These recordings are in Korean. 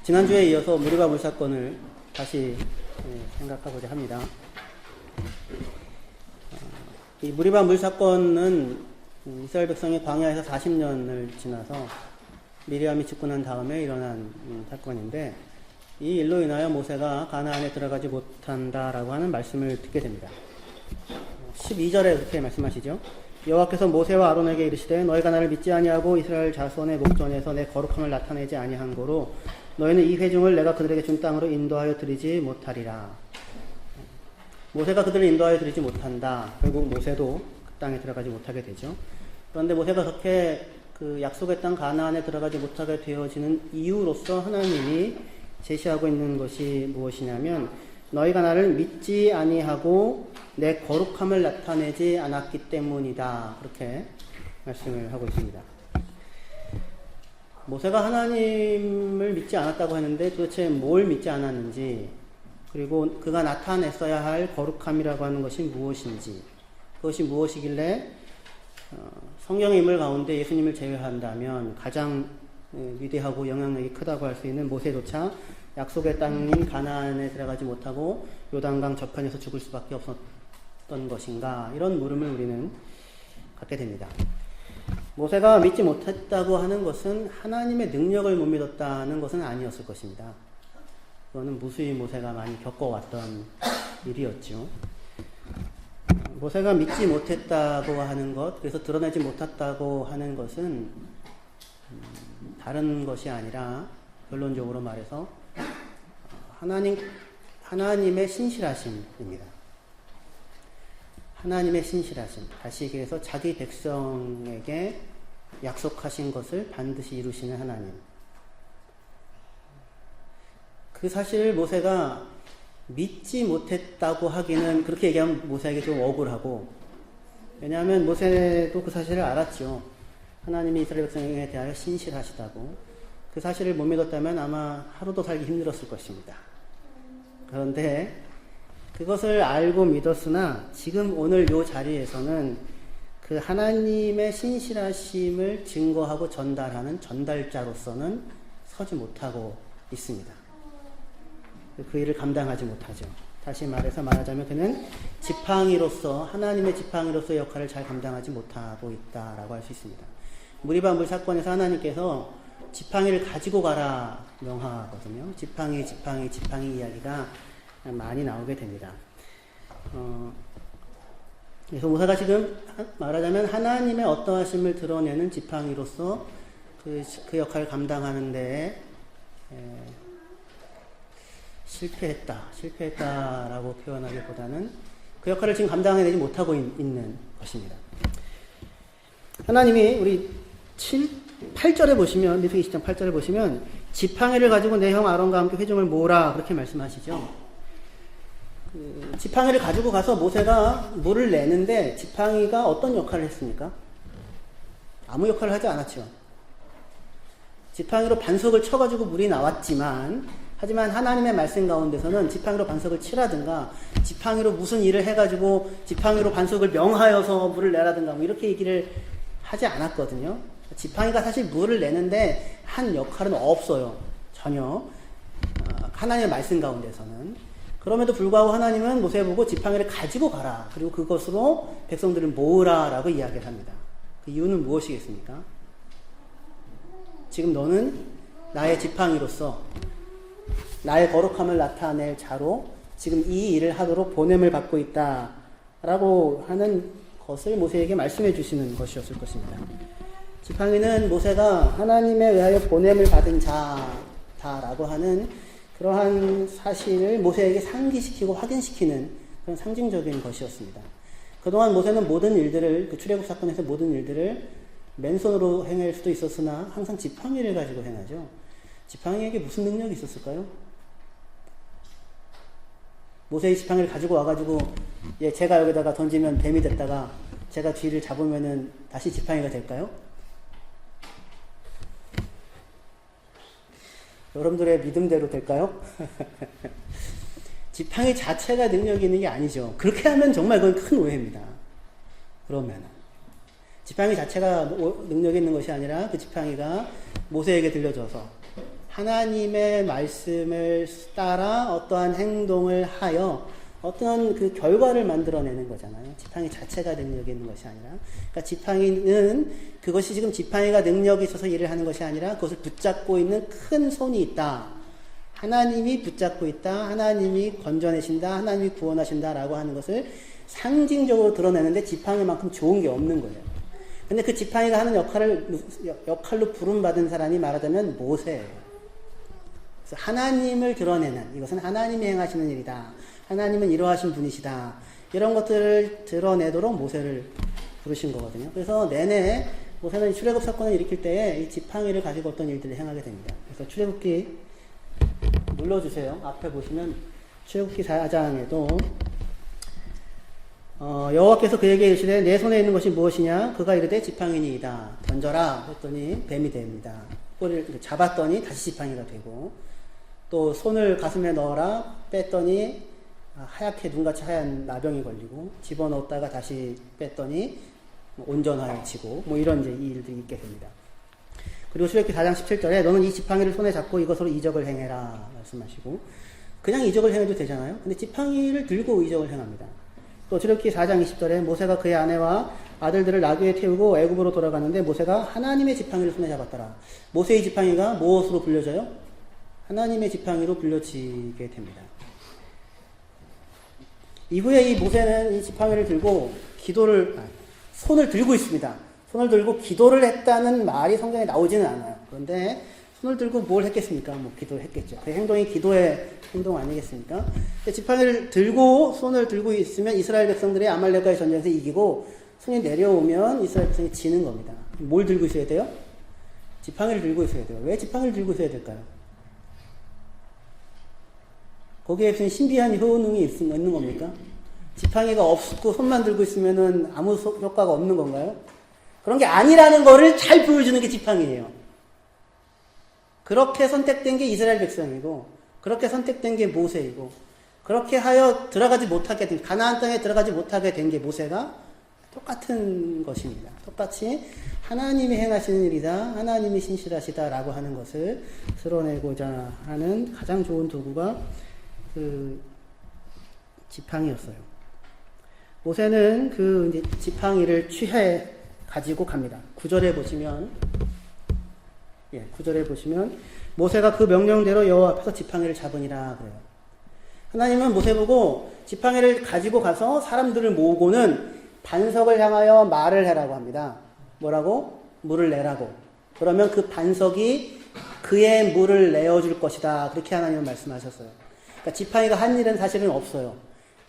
지난주에 이어서 무리바 물사건을 다시 생각하고자 합니다. 이 무리바 물사건은 이스라엘 백성이 광야에서 40년을 지나서 미리암이 죽고 난 다음에 일어난 사건인데, 이 일로 인하여 모세가 가나안에 들어가지 못한다라고 하는 말씀을 듣게 됩니다. 12절에 그렇게 말씀하시죠. 여호와께서 모세와 아론에게 이르시되 너희가 나를 믿지 아니하고 이스라엘 자손의 목전에서 내 거룩함을 나타내지 아니한 고로 너희는 이 회중을 내가 그들에게 준 땅으로 인도하여 드리지 못하리라. 모세가 그들을 인도하여 드리지 못한다. 결국 모세도 그 땅에 들어가지 못하게 되죠. 그런데 모세가 그렇게 그 약속의 땅 가나안에 들어가지 못하게 되어지는 이유로서 하나님이 제시하고 있는 것이 무엇이냐면, 너희가 나를 믿지 아니하고 내 거룩함을 나타내지 않았기 때문이다. 그렇게 말씀을 하고 있습니다. 모세가 하나님을 믿지 않았다고 했는데 도대체 뭘 믿지 않았는지, 그리고 그가 나타냈어야 할 거룩함이라고 하는 것이 무엇인지, 그것이 무엇이길래 성경의 인물 가운데 예수님을 제외한다면 가장 위대하고 영향력이 크다고 할 수 있는 모세조차 약속의 땅인 가나안에 들어가지 못하고 요단강 저편에서 죽을 수밖에 없었던 것인가, 이런 물음을 우리는 갖게 됩니다. 모세가 믿지 못했다고 하는 것은 하나님의 능력을 못 믿었다는 것은 아니었을 것입니다. 그거는 무수히 모세가 많이 겪어왔던 일이었죠. 모세가 믿지 못했다고 하는 것, 그래서 드러내지 못했다고 하는 것은 다른 것이 아니라 결론적으로 말해서 하나님의 신실하심입니다. 하나님의 신실하심, 다시 얘기해서 자기 백성에게 약속하신 것을 반드시 이루시는 하나님. 그 사실을 모세가 믿지 못했다고 하기는, 그렇게 얘기하면 모세에게 좀 억울하고, 왜냐하면 모세도 그 사실을 알았죠. 하나님이 이스라엘 백성에 대하여 신실하시다고. 그 사실을 못 믿었다면 아마 하루도 살기 힘들었을 것입니다. 그런데 그것을 알고 믿었으나 지금 오늘 이 자리에서는 그 하나님의 신실하심을 증거하고 전달하는 전달자로서는 서지 못하고 있습니다. 그 일을 감당하지 못하죠. 다시 말하자면 그는 지팡이로서, 하나님의 지팡이로서의 역할을 잘 감당하지 못하고 있다라고 할 수 있습니다. 무리바 물 사건에서 하나님께서 지팡이를 가지고 가라 명하거든요. 지팡이 이야기가 많이 나오게 됩니다. 그래서 모세가 지금 말하자면 하나님의 어떠하심을 드러내는 지팡이로서 그 역할을 감당하는 데에 실패했다라고 표현하기보다는 그 역할을 지금 감당해내지 못하고 있는 것입니다. 하나님이 우리 8절에 보시면, 민수기 10장 8절에 보시면 지팡이를 가지고 내 형 아론과 함께 회중을 모으라, 그렇게 말씀하시죠. 지팡이를 가지고 가서 모세가 물을 내는데 지팡이가 어떤 역할을 했습니까? 아무 역할을 하지 않았죠. 지팡이로 반석을 쳐가지고 물이 나왔지만, 하지만 하나님의 말씀 가운데서는 지팡이로 반석을 치라든가, 지팡이로 무슨 일을 해가지고 지팡이로 반석을 명하여서 물을 내라든가, 뭐 이렇게 얘기를 하지 않았거든요. 지팡이가 사실 물을 내는데 한 역할은 없어요. 전혀. 하나님의 말씀 가운데서는. 그럼에도 불구하고 하나님은 모세 보고 지팡이를 가지고 가라, 그리고 그것으로 백성들을 모으라 라고 이야기를 합니다. 그 이유는 무엇이겠습니까? 지금 너는 나의 지팡이로서 나의 거룩함을 나타낼 자로 지금 이 일을 하도록 보냄을 받고 있다 라고 하는 것을 모세에게 말씀해 주시는 것이었을 것입니다. 지팡이는 모세가 하나님에 의하여 보냄을 받은 자다라고 하는 그러한 사실을 모세에게 상기시키고 확인시키는 그런 상징적인 것이었습니다. 그동안 모세는 모든 일들을, 그 출애굽 사건에서 모든 일들을 맨손으로 행할 수도 있었으나 항상 지팡이를 가지고 행하죠. 지팡이에게 무슨 능력이 있었을까요? 모세의 지팡이를 가지고 와가지고, 제가 여기다가 던지면 뱀이 됐다가 제가 뒤를 잡으면은 다시 지팡이가 될까요? 여러분들의 믿음대로 될까요? 지팡이 자체가 능력이 있는 게 아니죠. 그렇게 하면 정말 그건 큰 오해입니다. 그러면 지팡이 자체가 능력이 있는 것이 아니라 그 지팡이가 모세에게 들려줘서 하나님의 말씀을 따라 어떠한 행동을 하여 어떤 그 결과를 만들어내는 거잖아요. 지팡이 자체가 능력이 있는 것이 아니라. 그러니까 지팡이는 그것이 지금 지팡이가 능력이 있어서 일을 하는 것이 아니라 그것을 붙잡고 있는 큰 손이 있다. 하나님이 붙잡고 있다. 하나님이 건져내신다. 하나님이 구원하신다라고 하는 것을 상징적으로 드러내는데 지팡이만큼 좋은 게 없는 거예요. 근데 그 지팡이가 하는 역할로 부름받은 사람이 말하자면 모세예요. 그래서 하나님을 드러내는, 이것은 하나님이 행하시는 일이다. 하나님은 이러하신 분이시다. 이런 것들을 드러내도록 모세를 부르신 거거든요. 그래서 내내 모세는 출애굽 사건을 일으킬 때에 이 지팡이를 가지고 어떤 일들을 행하게 됩니다. 그래서 출애굽기 눌러주세요. 앞에 보시면 출애굽기 4장에도 여호와께서 그에게 이르시되 내 손에 있는 것이 무엇이냐? 그가 이르되 지팡이니이다. 던져라 했더니 뱀이 됩니다. 꼬리를 잡았더니 다시 지팡이가 되고, 또 손을 가슴에 넣어라 뺐더니 하얗게 눈같이 하얀 나병이 걸리고, 집어넣었다가 다시 뺐더니 온전하여지고, 뭐 이런 이제 이 일들이 있게 됩니다. 그리고 출애굽기 4장 17절에 너는 이 지팡이를 손에 잡고 이것으로 이적을 행해라 말씀하시고, 그냥 이적을 행해도 되잖아요. 근데 지팡이를 들고 이적을 행합니다. 또 출애굽기 4장 20절에 모세가 그의 아내와 아들들을 나귀에 태우고 애굽으로 돌아가는데 모세가 하나님의 지팡이를 손에 잡았더라. 모세의 지팡이가 무엇으로 불려져요? 하나님의 지팡이로 불려지게 됩니다. 이후에 이 모세는 이 지팡이를 들고 손을 들고 있습니다. 손을 들고 기도를 했다는 말이 성경에 나오지는 않아요. 그런데 손을 들고 뭘 했겠습니까? 뭐 기도를 했겠죠. 그 행동이 기도의 행동 아니겠습니까? 지팡이를 들고 손을 들고 있으면 이스라엘 백성들이 아말렉과의 전쟁에서 이기고 손이 내려오면 이스라엘 백성이 지는 겁니다. 뭘 들고 있어야 돼요? 지팡이를 들고 있어야 돼요. 왜 지팡이를 들고 있어야 될까요? 거기에 무슨 신비한 효능이 있는 겁니까? 지팡이가 없고 손만 들고 있으면은 아무 효과가 없는 건가요? 그런 게 아니라는 거를 잘 보여주는 게 지팡이에요. 그렇게 선택된 게 이스라엘 백성이고, 그렇게 선택된 게 모세이고, 그렇게 하여 가나안 땅에 들어가지 못하게 된 게 모세가 똑같은 것입니다. 똑같이 하나님이 행하시는 일이다, 하나님이 신실하시다라고 하는 것을 드러내고자 하는 가장 좋은 도구가 그 지팡이였어요. 모세는 그 이제 지팡이를 취해 가지고 갑니다. 9절에 보시면 모세가 그 명령대로 여호와 앞에서 지팡이를 잡으니라 그래요. 하나님은 모세 보고 지팡이를 가지고 가서 사람들을 모으고는 반석을 향하여 말을 해라고 합니다. 뭐라고? 물을 내라고. 그러면 그 반석이 그의 물을 내어줄 것이다. 그렇게 하나님은 말씀하셨어요. 그러니까 지팡이가 한 일은 사실은 없어요.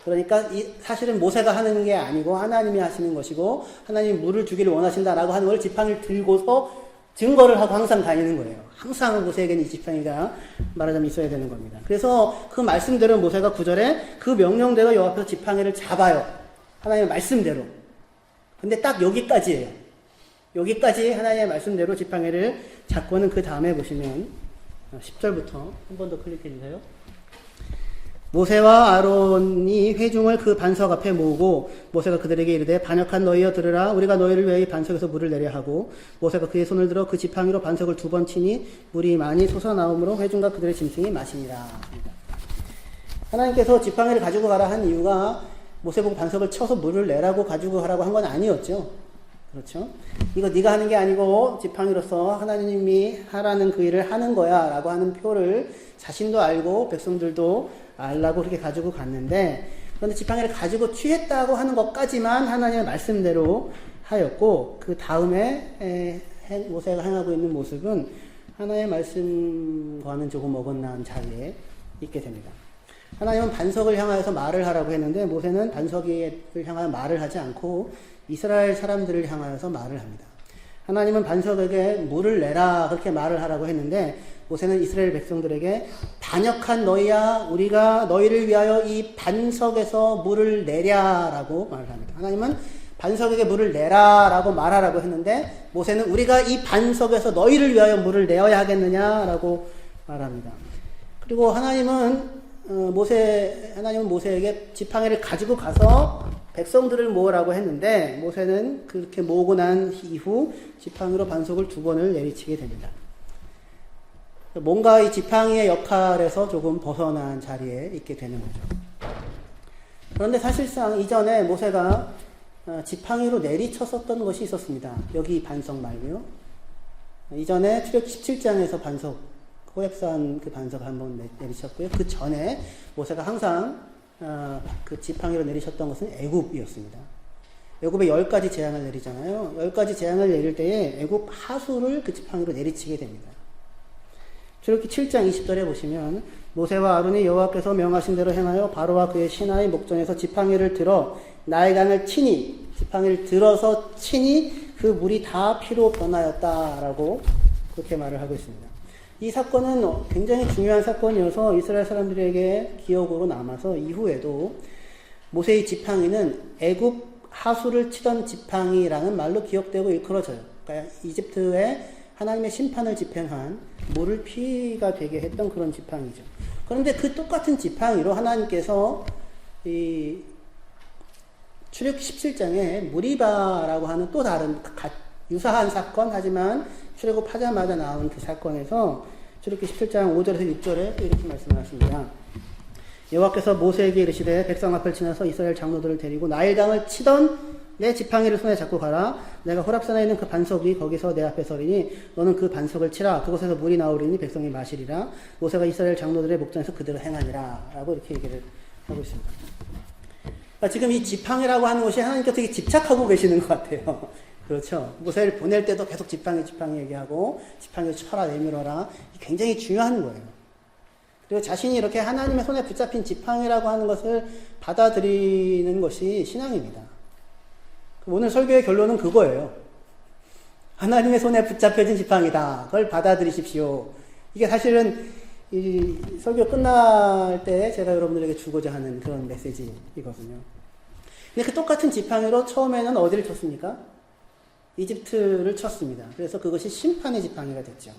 그러니까 사실은 모세가 하는 게 아니고 하나님이 하시는 것이고, 하나님이 물을 주기를 원하신다라고 하는 걸 지팡이를 들고서 증거를 하고 항상 다니는 거예요. 항상 모세에게는 이 지팡이가 말하자면 있어야 되는 겁니다. 그래서 그 말씀대로 모세가 9절에 그 명령대로 여호와 앞에서 지팡이를 잡아요. 하나님의 말씀대로. 근데 딱 여기까지예요. 여기까지 하나님의 말씀대로 지팡이를 잡고는 그 다음에 보시면 10절부터 한 번 더 클릭해 주세요. 모세와 아론이 회중을 그 반석 앞에 모으고 모세가 그들에게 이르되 반역한 너희여 들으라. 우리가 너희를 위하여 이 반석에서 물을 내려 하고, 모세가 그의 손을 들어 그 지팡이로 반석을 2번 치니 물이 많이 솟아나오므로 회중과 그들의 짐승이 마시니라. 하나님께서 지팡이를 가지고 가라 한 이유가 모세 보고 반석을 쳐서 물을 내라고 가지고 가라고 한 건 아니었죠. 그렇죠? 이거 네가 하는 게 아니고 지팡이로서 하나님이 하라는 그 일을 하는 거야 라고 하는 표를 자신도 알고 백성들도 알라고 그렇게 가지고 갔는데, 그런데 지팡이를 가지고 취했다고 하는 것까지만 하나님의 말씀대로 하였고, 그 다음에 모세가 행하고 있는 모습은 하나님의 말씀과는 조금 어긋난 자리에 있게 됩니다. 하나님은 반석을 향하여서 말을 하라고 했는데 모세는 반석을 향하여 말을 하지 않고 이스라엘 사람들을 향하여서 말을 합니다. 하나님은 반석에게 물을 내라 그렇게 말을 하라고 했는데 모세는 이스라엘 백성들에게 반역한 너희야, 우리가 너희를 위하여 이 반석에서 물을 내랴라고 말을 합니다. 하나님은 반석에게 물을 내라라고 말하라고 했는데 모세는 우리가 이 반석에서 너희를 위하여 물을 내어야 하겠느냐라고 말합니다. 그리고 하나님은 모세에게 지팡이를 가지고 가서 백성들을 모으라고 했는데 모세는 그렇게 모으고 난 이후 지팡이로 반석을 2번을 내리치게 됩니다. 뭔가 이 지팡이의 역할에서 조금 벗어난 자리에 있게 되는 거죠. 그런데 사실상 이전에 모세가 지팡이로 내리쳤었던 것이 있었습니다. 여기 반석 말고요. 이전에 출애굽기 17장에서 반석, 호렙산 그 반석을 한번 내리쳤고요. 그 전에 모세가 항상 그 지팡이로 내리셨던 것은 애굽이었습니다. 애굽에 10가지 재앙을 내리잖아요. 10가지 재앙을 내릴 때에 애굽 하수를 그 지팡이로 내리치게 됩니다. 출애굽기 7장 20절에 보시면 모세와 아론이 여호와께서 명하신 대로 행하여 바로와 그의 신하의 목전에서 지팡이를 들어 나일강을 치니, 지팡이를 들어서 치니 그 물이 다 피로 변하였다라고 그렇게 말을 하고 있습니다. 이 사건은 굉장히 중요한 사건이어서 이스라엘 사람들에게 기억으로 남아서 이후에도 모세의 지팡이는 애굽 하수를 치던 지팡이라는 말로 기억되고 일컬어져요. 그러니까 이집트에 하나님의 심판을 집행한 물을 피가 되게 했던 그런 지팡이죠. 그런데 그 똑같은 지팡이로 하나님께서 이 출애굽기 17장에 무리바라고 하는 또 다른 유사한 사건, 하지만 출애굽하자마자 나온 그 사건에서 출애굽기 17장 5절에서 6절에 이렇게 말씀하십니다. 여호와께서 모세에게 이르시되 백성 앞을 지나서 이스라엘 장로들을 데리고 나일강을 치던 내 지팡이를 손에 잡고 가라. 내가 호렙산에 있는 그 반석이 거기서 내 앞에 서리니 너는 그 반석을 치라. 그곳에서 물이 나오리니 백성이 마시리라. 모세가 이스라엘 장로들의 목전에서 그대로 행하니라. 라고 이렇게 얘기를 하고 있습니다. 그러니까 지금 이 지팡이라고 하는 것이 하나님께서 되게 집착하고 계시는 것 같아요. 그렇죠. 모세를 보낼 때도 계속 지팡이 얘기하고 지팡이를 쳐라 내밀어라. 굉장히 중요한 거예요. 그리고 자신이 이렇게 하나님의 손에 붙잡힌 지팡이라고 하는 것을 받아들이는 것이 신앙입니다. 오늘 설교의 결론은 그거예요. 하나님의 손에 붙잡혀진 지팡이다. 그걸 받아들이십시오. 이게 사실은 이 설교 끝날 때 제가 여러분들에게 주고자 하는 그런 메시지이거든요. 근데 그 똑같은 지팡이로 처음에는 어디를 쳤습니까? 이집트를 쳤습니다. 그래서 그것이 심판의 지팡이가 됐죠.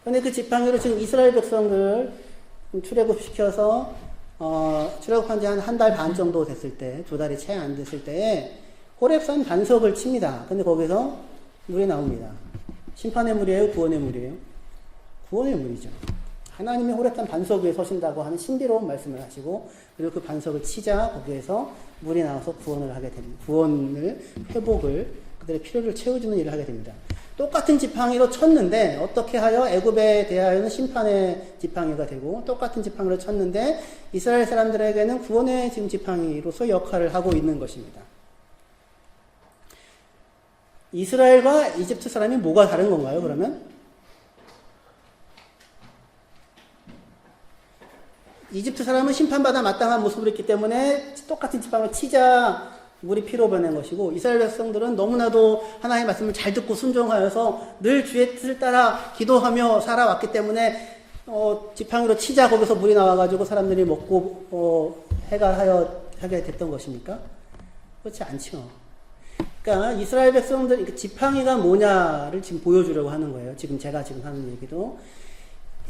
그런데 그 지팡이로 지금 이스라엘 백성들 출애굽시켜서 출애굽한 지 한 달 반 정도 됐을 때, 2달이 채 안 됐을 때에 호렙산 반석을 칩니다. 근데 거기서 물이 나옵니다. 심판의 물이에요? 구원의 물이에요? 구원의 물이죠. 하나님이 호렙산 반석 위에 서신다고 하는 신비로운 말씀을 하시고, 그리고 그 반석을 치자 거기에서 물이 나와서 구원을 하게 됩니다. 구원을, 회복을, 그들의 필요를 채워주는 일을 하게 됩니다. 똑같은 지팡이로 쳤는데 어떻게 하여 애굽에 대하여는 심판의 지팡이가 되고, 똑같은 지팡이로 쳤는데 이스라엘 사람들에게는 구원의 지금 지팡이로서 역할을 하고 있는 것입니다. 이스라엘과 이집트 사람이 뭐가 다른 건가요, 그러면? 이집트 사람은 심판받아 마땅한 모습을 했기 때문에 똑같은 지팡이를 치자 물이 피로 변한 것이고, 이스라엘 백성들은 너무나도 하나님의 말씀을 잘 듣고 순종하여서 늘 주의 뜻을 따라 기도하며 살아왔기 때문에 지팡이로 치자 거기서 물이 나와가지고 사람들이 먹고 하게 됐던 것입니까? 그렇지 않죠. 그러니까 이스라엘 백성들 지팡이가 뭐냐를 지금 보여주려고 하는 거예요. 제가 하는 얘기도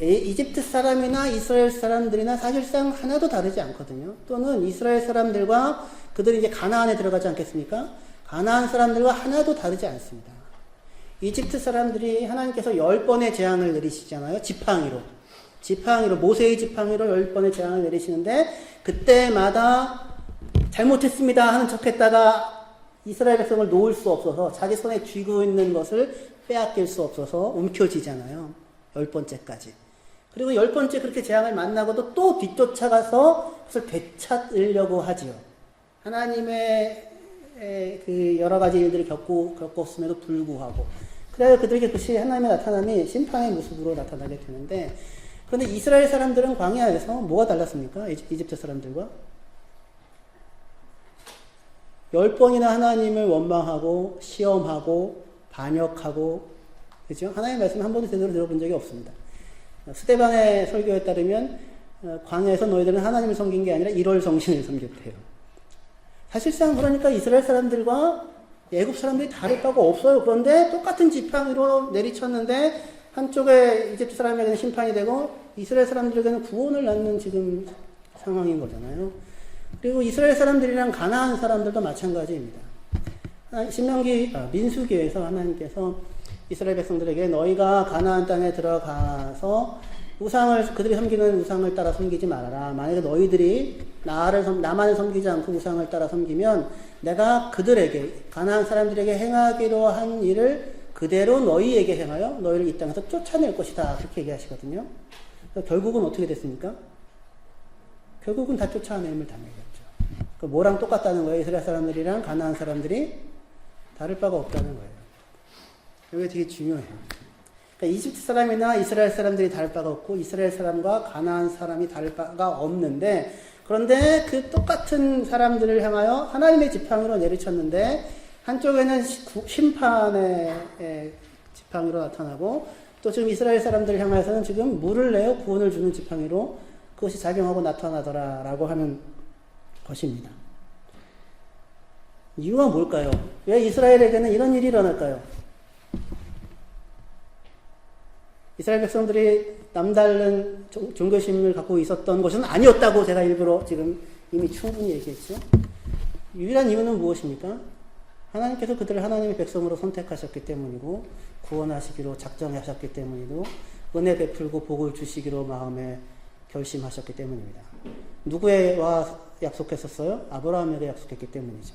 이집트 사람이나 이스라엘 사람들이나 사실상 하나도 다르지 않거든요. 또는 이스라엘 사람들과 그들이 이제 가나안에 들어가지 않겠습니까? 가나안 사람들과 하나도 다르지 않습니다. 이집트 사람들이 하나님께서 10번의 재앙을 내리시잖아요. 지팡이로 모세의 지팡이로 10번의 재앙을 내리시는데, 그때마다 잘못했습니다 하는 척했다가 이스라엘 백성을 놓을 수 없어서 자기 손에 쥐고 있는 것을 빼앗길 수 없어서 움켜쥐잖아요. 10번째까지. 그리고 10번째 그렇게 재앙을 만나고도 또 뒤쫓아가서 그것을 되찾으려고 하지요. 하나님의 그 여러 가지 일들을 겪었음에도 불구하고. 그래야 그들에게 그것이 하나님의 나타남이 심판의 모습으로 나타나게 되는데, 그런데 이스라엘 사람들은 광야에서 뭐가 달랐습니까? 이집트 사람들과? 10번이나 하나님을 원망하고 시험하고 반역하고, 그죠? 하나님의 말씀 한 번도 제대로 들어본 적이 없습니다. 스데반의 설교에 따르면 광야에서 너희들은 하나님을 섬긴 게 아니라 일월 성신을 섬겼대요. 사실상 그러니까 이스라엘 사람들과 애굽 사람들이 다를 바가 없어요. 그런데 똑같은 지팡이로 내리쳤는데 한쪽에 이집트 사람에게는 심판이 되고 이스라엘 사람들에게는 구원을 낳는 지금 상황인 거잖아요. 그리고 이스라엘 사람들이랑 가나안 사람들도 마찬가지입니다. 민수기에서 하나님께서 이스라엘 백성들에게 너희가 가나안 땅에 들어가서 그들이 섬기는 우상을 따라 섬기지 말아라. 만약에 너희들이 나만을 섬기지 않고 우상을 따라 섬기면 내가 그들에게, 가나안 사람들에게 행하기로 한 일을 그대로 너희에게 행하여 너희를 이 땅에서 쫓아낼 것이다. 그렇게 얘기하시거든요. 결국은 어떻게 됐습니까? 결국은 다 쫓아내임을 당하겠죠. 뭐랑 똑같다는 거예요? 이스라엘 사람들이랑 가나안 사람들이 다를 바가 없다는 거예요. 이게 되게 중요해요. 그러니까 이집트 사람이나 이스라엘 사람들이 다를 바가 없고 이스라엘 사람과 가나안 사람이 다를 바가 없는데, 그런데 그 똑같은 사람들을 향하여 하나님의 지팡이로 내리쳤는데 한쪽에는 심판의 지팡이로 나타나고 또 지금 이스라엘 사람들을 향해서는 지금 물을 내어 구원을 주는 지팡이로 그것이 작용하고 나타나더라라고 하는 것입니다. 이유가 뭘까요? 왜 이스라엘에게는 이런 일이 일어날까요? 이스라엘 백성들이 남다른 종교심을 갖고 있었던 것은 아니었다고 제가 일부러 지금 이미 충분히 얘기했죠. 유일한 이유는 무엇입니까? 하나님께서 그들을 하나님의 백성으로 선택하셨기 때문이고 구원하시기로 작정하셨기 때문이고 은혜 베풀고 복을 주시기로 마음에 결심하셨기 때문입니다. 누구와 약속했었어요? 아브라함에게 약속했기 때문이죠.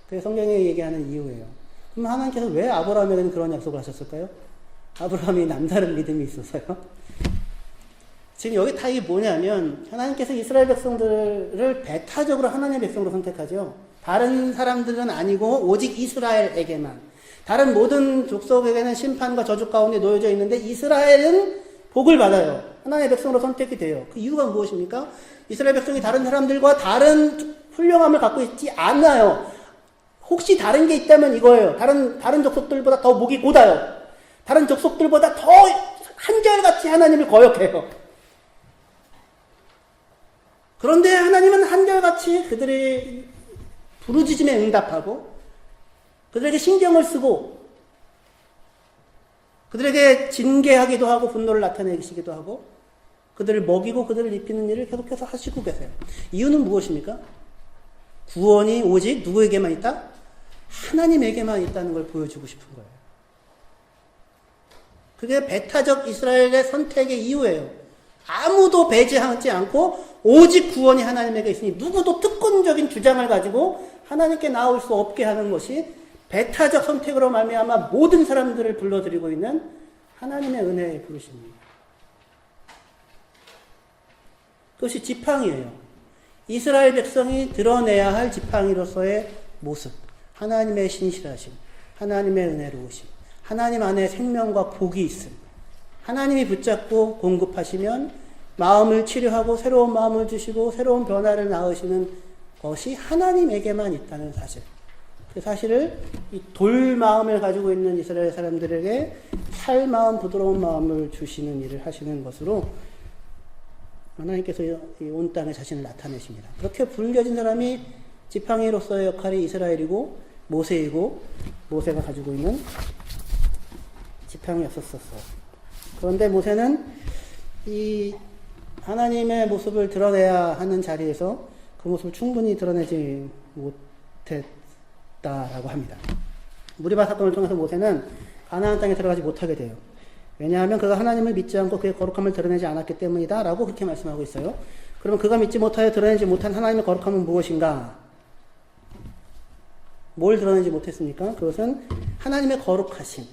그게 성경에 얘기하는 이유예요. 그럼 하나님께서 왜 아브라함에게는 그런 약속을 하셨을까요? 아브라함이 남다른 믿음이 있어서요. 지금 여기 다 이게 뭐냐면 하나님께서 이스라엘 백성들을 배타적으로 하나님의 백성으로 선택하죠. 다른 사람들은 아니고 오직 이스라엘에게만. 다른 모든 족속에게는 심판과 저주 가운데 놓여져 있는데 이스라엘은 복을 받아요. 하나님의 백성으로 선택이 돼요. 그 이유가 무엇입니까? 이스라엘 백성이 다른 사람들과 다른 훌륭함을 갖고 있지 않아요. 혹시 다른 게 있다면 이거예요. 다른 족속들보다 더 목이 곧아요. 다른 족속들보다 더 한결같이 하나님을 거역해요. 그런데 하나님은 한결같이 그들의 부르짖음에 응답하고 그들에게 신경을 쓰고 그들에게 징계하기도 하고 분노를 나타내시기도 하고 그들을 먹이고 그들을 입히는 일을 계속해서 하시고 계세요. 이유는 무엇입니까? 구원이 오직 누구에게만 있다? 하나님에게만 있다는 걸 보여주고 싶은 거예요. 그게 배타적 이스라엘의 선택의 이유예요. 아무도 배제하지 않고 오직 구원이 하나님에게 있으니 누구도 특권적인 주장을 가지고 하나님께 나올 수 없게 하는 것이 배타적 선택으로 말미암아 모든 사람들을 불러들이고 있는 하나님의 은혜의 부르심입니다. 그것이 지팡이예요. 이스라엘 백성이 드러내야 할 지팡이로서의 모습, 하나님의 신실하심, 하나님의 은혜로우심, 하나님 안에 생명과 복이 있음, 하나님이 붙잡고 공급하시면 마음을 치료하고 새로운 마음을 주시고 새로운 변화를 낳으시는 것이 하나님에게만 있다는 사실. 그 사실을 이 돌 마음을 가지고 있는 이스라엘 사람들에게 살 마음, 부드러운 마음을 주시는 일을 하시는 것으로 하나님께서 온 땅에 자신을 나타내십니다. 그렇게 불려진 사람이 지팡이로서의 역할이 이스라엘이고 모세이고 모세가 가지고 있는 지팡이였었어요. 그런데 모세는 이 하나님의 모습을 드러내야 하는 자리에서 그 모습을 충분히 드러내지 못했다라고 합니다. 무리바 사건을 통해서 모세는 가나안 땅에 들어가지 못하게 돼요. 왜냐하면 그가 하나님을 믿지 않고 그의 거룩함을 드러내지 않았기 때문이다 라고 그렇게 말씀하고 있어요. 그러면 그가 믿지 못하여 드러내지 못한 하나님의 거룩함은 무엇인가? 뭘 드러내지 못했습니까? 그것은 하나님의 거룩하심,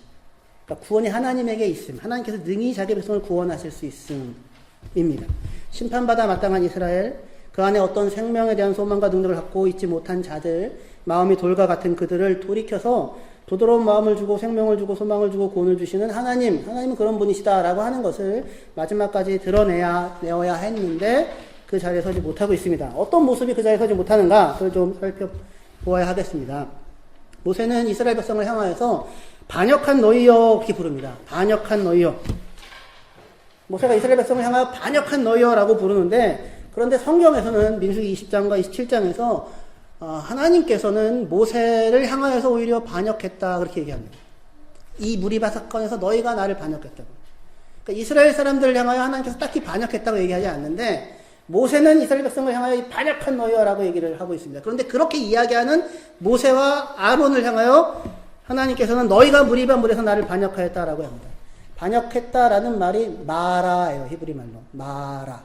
그러니까 구원이 하나님에게 있음, 하나님께서 능히 자기 백성을 구원하실 수 있음입니다. 심판받아 마땅한 이스라엘, 그 안에 어떤 생명에 대한 소망과 능력을 갖고 있지 못한 자들, 마음이 돌과 같은 그들을 돌이켜서 부드러운 마음을 주고 생명을 주고 소망을 주고 구원을 주시는 하나님은 그런 분이시다라고 하는 것을 마지막까지 내어야 했는데 그 자리에 서지 못하고 있습니다. 어떤 모습이 그 자리에 서지 못하는가? 그걸 좀 살펴보아야 하겠습니다. 모세는 이스라엘 백성을 향하여서 반역한 너희여 그렇게 부릅니다. 반역한 너희여. 모세가 이스라엘 백성을 향하여 반역한 너희여라고 부르는데, 그런데 성경에서는 민수기 20장과 27장에서 하나님께서는 모세를 향하여서 오히려 반역했다 그렇게 얘기합니다. 이 무리바 사건에서 너희가 나를 반역했다고. 그러니까 이스라엘 사람들을 향하여 하나님께서 딱히 반역했다고 얘기하지 않는데 모세는 이스라엘 백성을 향하여 반역한 너희여라고 얘기를 하고 있습니다. 그런데 그렇게 이야기하는 모세와 아론을 향하여 하나님께서는 너희가 무리바 물에서 나를 반역하였다라고 합니다. 반역했다라는 말이 마라예요. 히브리 말로. 마라.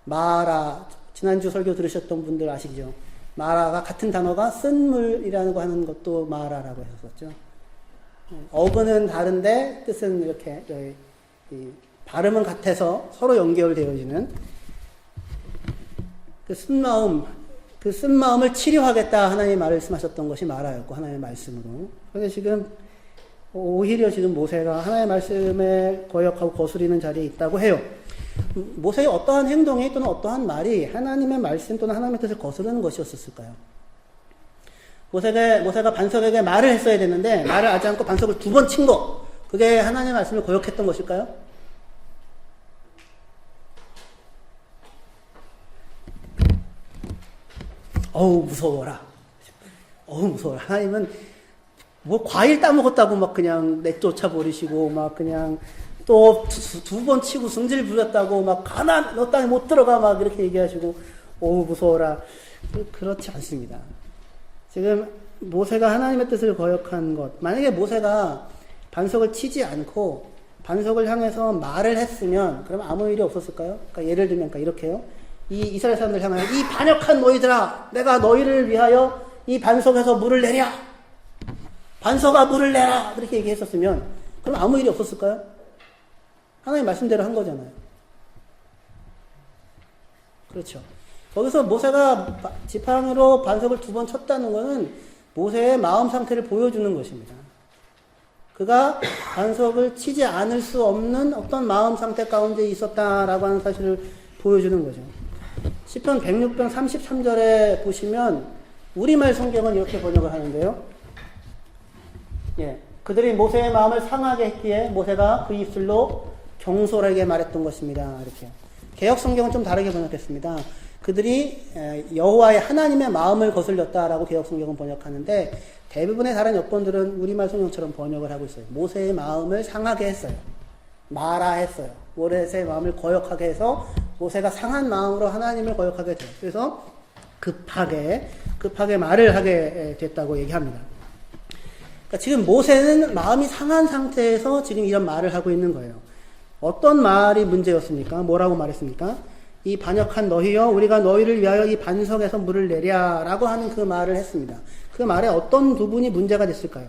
마라. 지난주 설교 들으셨던 분들 아시죠? 마라가 같은 단어가 쓴물이라는 거 하는 것도 마라라고 했었죠. 어근은 다른데 뜻은 이렇게 발음은 같아서 서로 연결되어지는 그 쓴마음을 치료하겠다 하나님이 말씀하셨던 것이 마라였고 하나님의 말씀으로. 그런데 지금 오히려 지금 모세가 하나님의 말씀에 거역하고 거스리는 자리에 있다고 해요. 모세의 어떠한 행동이 또는 어떠한 말이 하나님의 말씀 또는 하나님의 뜻을 거스르는 것이었을까요? 모세가 반석에게 말을 했어야 되는데 말을 하지 않고 반석을 2번 친 거, 그게 하나님의 말씀을 거역했던 것일까요? 어우 무서워라. 하나님은 뭐 과일 따먹었다고 막 그냥 내쫓아 버리시고 막 그냥 또 2번 치고 승질 부렸다고 막 가난 너 땅에 못 들어가 막 이렇게 얘기하시고 어우 무서워라. 그렇지 않습니다. 지금 모세가 하나님의 뜻을 거역한 것, 만약에 모세가 반석을 치지 않고 반석을 향해서 말을 했으면 그러면 아무 일이 없었을까요? 그러니까 예를 들면 이렇게요. 이 이스라엘 사람들 향하여 이 반역한 너희들아, 내가 너희를 위하여 이 반석에서 물을 내랴. 반석아 물을 내라. 그렇게 얘기했었으면 그럼 아무 일이 없었을까요? 하나님 말씀대로 한 거잖아요. 그렇죠. 거기서 모세가 지팡이로 반석을 2번 쳤다는 것은 모세의 마음 상태를 보여주는 것입니다. 그가 반석을 치지 않을 수 없는 어떤 마음 상태 가운데 있었다라고 하는 사실을 보여주는 거죠. 시편 106편 33절에 보시면 우리말 성경은 이렇게 번역을 하는데요. 예, 그들이 모세의 마음을 상하게 했기에 모세가 그 입술로 경솔하게 말했던 것입니다. 이렇게. 개역 성경은 좀 다르게 번역했습니다. 그들이 여호와의 하나님의 마음을 거슬렸다라고 개역 성경은 번역하는데 대부분의 다른 여권들은 우리말 성경처럼 번역을 하고 있어요. 모세의 마음을 상하게 했어요. 마라했어요. 모세의 마음을 거역하게 해서 모세가 상한 마음으로 하나님을 거역하게 돼요. 그래서 급하게 말을 하게 됐다고 얘기합니다. 그러니까 지금 모세는 마음이 상한 상태에서 지금 이런 말을 하고 있는 거예요. 어떤 말이 문제였습니까? 뭐라고 말했습니까? 이 반역한 너희여, 우리가 너희를 위하여 이 반석에서 물을 내랴 라고 하는 그 말을 했습니다. 그 말에 어떤 부분이 문제가 됐을까요?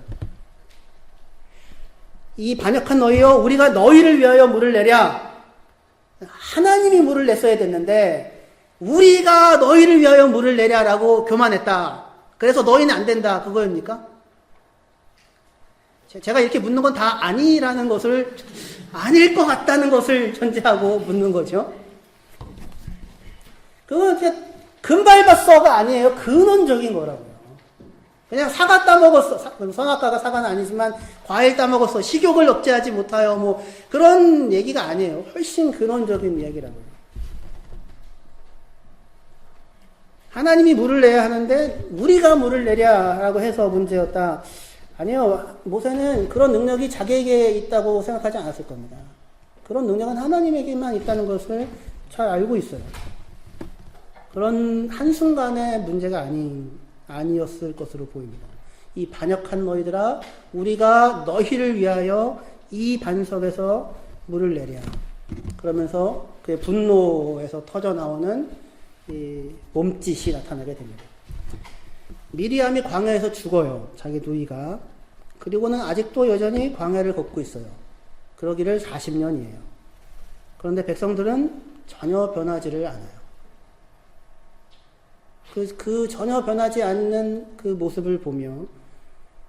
이 반역한 너희여, 우리가 너희를 위하여 물을 내랴. 하나님이 물을 냈어야 됐는데 우리가 너희를 위하여 물을 내랴라고 교만했다. 그래서 너희는 안 된다. 그거입니까? 제가 이렇게 묻는 건 다 아니라는 것을, 아닐 것 같다는 것을 전제하고 묻는 거죠. 그건 금발봤어가 아니에요. 근원적인 거라고요. 그냥 사과 따먹었어. 성악가가 사과는 아니지만 과일 따먹었어. 식욕을 억제하지 못하여 뭐 그런 얘기가 아니에요. 훨씬 근원적인 얘기라고요. 하나님이 물을 내야 하는데 우리가 물을 내랴라고 해서 문제였다. 아니요. 모세는 그런 능력이 자기에게 있다고 생각하지 않았을 겁니다. 그런 능력은 하나님에게만 있다는 것을 잘 알고 있어요. 그런 한순간의 문제가 아니었을 것으로 보입니다. 이 반역한 너희들아, 우리가 너희를 위하여 이 반석에서 물을 내랴. 그러면서 그의 분노에서 터져나오는 이 몸짓이 나타나게 됩니다. 미리암이 광야에서 죽어요. 자기 누이가. 그리고는 아직도 여전히 광야를 걷고 있어요. 그러기를 40년이에요. 그런데 백성들은 전혀 변하지를 않아요. 그 전혀 변하지 않는 그 모습을 보며,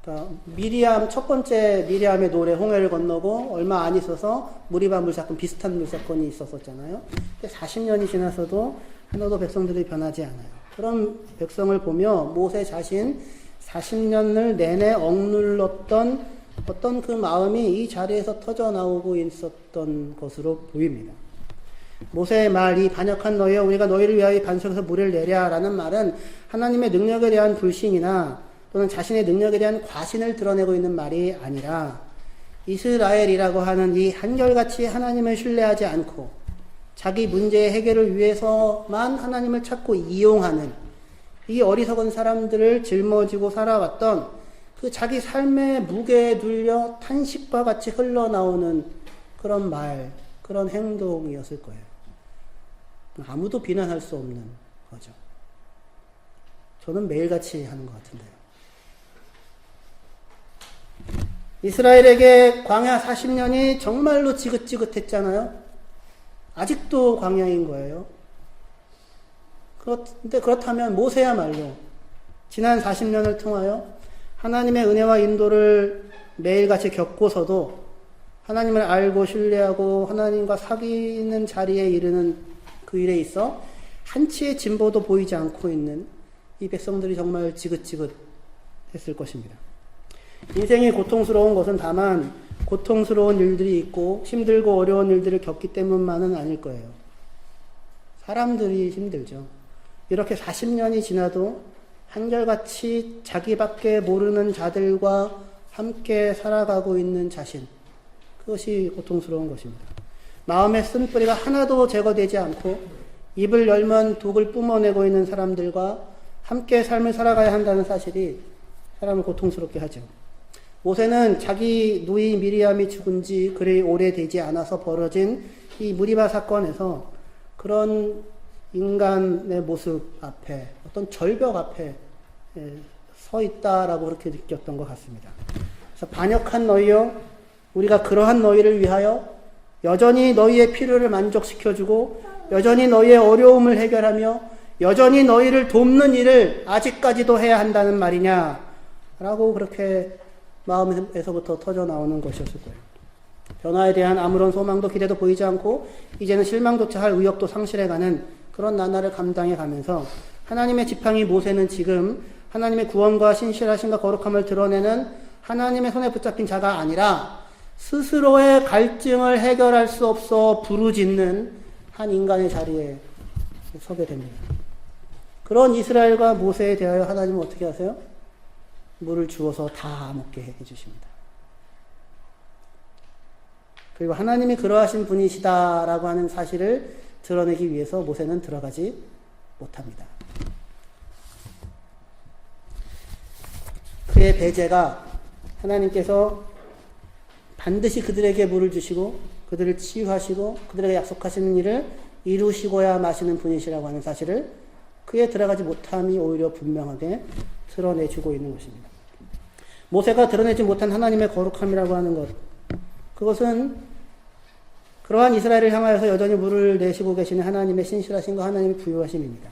그러니까 첫 번째 미리암의 노래 홍해를 건너고 얼마 안 있어서 무리바 물사건, 비슷한 물사건이 있었잖아요. 40년이 지나서도 하나도 백성들이 변하지 않아요. 그런 백성을 보며 모세 자신 40년을 내내 억눌렀던 어떤 그 마음이 이 자리에서 터져 나오고 있었던 것으로 보입니다. 모세의 말, 이 반역한 너희여, 우리가 너희를 위하여 이 반석에서 물을 내랴 라는 말은 하나님의 능력에 대한 불신이나 또는 자신의 능력에 대한 과신을 드러내고 있는 말이 아니라 이스라엘이라고 하는 이 한결같이 하나님을 신뢰하지 않고 자기 문제의 해결을 위해서만 하나님을 찾고 이용하는 이 어리석은 사람들을 짊어지고 살아왔던 그 그 자기 삶의 무게에 눌려 탄식과 같이 흘러나오는 그런 말, 그런 행동이었을 거예요. 아무도 비난할 수 없는 거죠. 저는 매일같이 하는 것 같은데요. 이스라엘에게 광야 40년이 정말로 지긋지긋했잖아요. 아직도 광야인 거예요. 그런데 그렇다면 모세야말로 지난 40년을 통하여 하나님의 은혜와 인도를 매일같이 겪고서도 하나님을 알고 신뢰하고 하나님과 사귀는 자리에 이르는 그 일에 있어 한치의 진보도 보이지 않고 있는 이 백성들이 정말 지긋지긋했을 것입니다. 인생이 고통스러운 것은 다만 고통스러운 일들이 있고 힘들고 어려운 일들을 겪기 때문만은 아닐 거예요. 사람들이 힘들죠. 이렇게 40년이 지나도 한결같이 자기밖에 모르는 자들과 함께 살아가고 있는 자신, 그것이 고통스러운 것입니다. 마음의 쓴뿌리가 하나도 제거되지 않고 입을 열면 독을 뿜어내고 있는 사람들과 함께 삶을 살아가야 한다는 사실이 사람을 고통스럽게 하죠. 모세는 자기 누이 미리암이 죽은 지 그리 오래되지 않아서 벌어진 이 무리바 사건에서 그런 인간의 모습 앞에, 어떤 절벽 앞에 서 있다라고 그렇게 느꼈던 것 같습니다. 그래서 반역한 너희여, 우리가 그러한 너희를 위하여 여전히 너희의 필요를 만족시켜주고 여전히 너희의 어려움을 해결하며 여전히 너희를 돕는 일을 아직까지도 해야 한다는 말이냐 라고 그렇게 마음에서부터 터져 나오는 것이었을 거예요. 변화에 대한 아무런 소망도 기대도 보이지 않고 이제는 실망조차 할 의욕도 상실해가는 그런 나날을 감당해 가면서 하나님의 지팡이 모세는 지금 하나님의 구원과 신실하심과 거룩함을 드러내는 하나님의 손에 붙잡힌 자가 아니라 스스로의 갈증을 해결할 수 없어 부르짖는 한 인간의 자리에 서게 됩니다. 그런 이스라엘과 모세에 대하여 하나님은 어떻게 하세요? 물을 주어서 다 먹게 해주십니다. 그리고 하나님이 그러하신 분이시다라고 하는 사실을 드러내기 위해서 모세는 들어가지 못합니다. 그의 배제가 하나님께서 반드시 그들에게 물을 주시고 그들을 치유하시고 그들에게 약속하시는 일을 이루시고야 마시는 분이시라고 하는 사실을 그에 들어가지 못함이 오히려 분명하게 드러내주고 있는 것입니다. 모세가 드러내지 못한 하나님의 거룩함이라고 하는 것, 그것은 그러한 이스라엘을 향하여서 여전히 물을 내시고 계시는 하나님의 신실하심과 하나님의 부유하심입니다.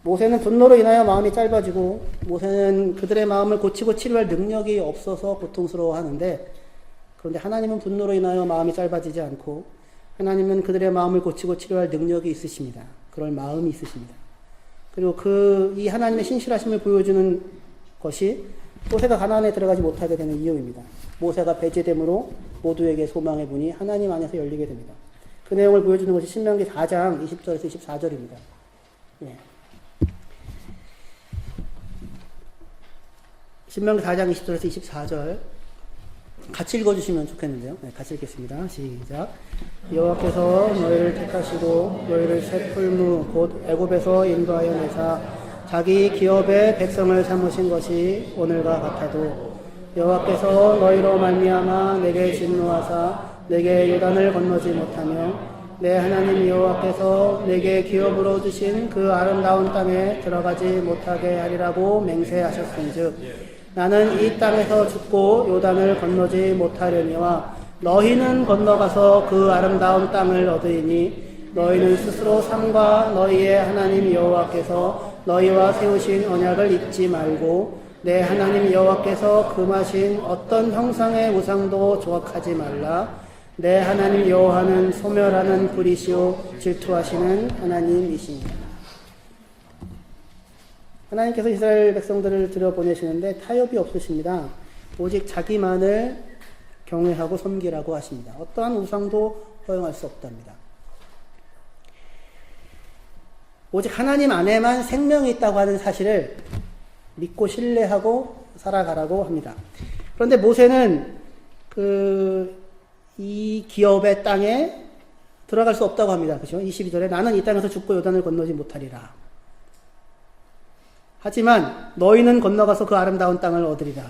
모세는 분노로 인하여 마음이 짧아지고 모세는 그들의 마음을 고치고 치료할 능력이 없어서 고통스러워하는데, 그런데 하나님은 분노로 인하여 마음이 짧아지지 않고 하나님은 그들의 마음을 고치고 치료할 능력이 있으십니다. 그럴 마음이 있으십니다. 그리고 이 하나님의 신실하심을 보여주는 것이 모세가 가나안에 들어가지 못하게 되는 이유입니다. 모세가 배제됨으로 모두에게 소망의 문이 하나님 안에서 열리게 됩니다. 그 내용을 보여주는 것이 신명기 4장 20절에서 24절입니다. 예. 신명기 4장 20절에서 24절 같이 읽어주시면 좋겠는데요. 네, 같이 읽겠습니다. 시작. 여호와께서 너희를 택하시고 너희를 새 풀무 곧 애굽에서 인도하여 내사 자기 기업의 백성을 삼으신 것이 오늘과 같아도 여호와께서 너희로 말미암아 내게 진노하사 내게 요단을 건너지 못하며 내 하나님 여호와께서 내게 기업으로 주신 그 아름다운 땅에 들어가지 못하게 하리라고 맹세하셨은즉 나는 이 땅에서 죽고 요단을 건너지 못하려니와 너희는 건너가서 그 아름다운 땅을 얻으리니 너희는 스스로 삼가 너희의 하나님 여호와께서 너희와 세우신 언약을 잊지 말고 내 하나님 여호와께서 금하신 어떤 형상의 우상도 조각하지 말라. 내 하나님 여호와는 소멸하는 불이시오 질투하시는 하나님이시니라. 하나님께서 이스라엘 백성들을 들여보내시는데 타협이 없으십니다. 오직 자기만을 경외하고 섬기라고 하십니다. 어떠한 우상도 허용할 수 없답니다. 오직 하나님 안에만 생명이 있다고 하는 사실을 믿고 신뢰하고 살아가라고 합니다. 그런데 모세는 이 기업의 땅에 들어갈 수 없다고 합니다. 그렇죠? 22절에 나는 이 땅에서 죽고 요단을 건너지 못하리라. 하지만 너희는 건너가서 그 아름다운 땅을 얻으리라.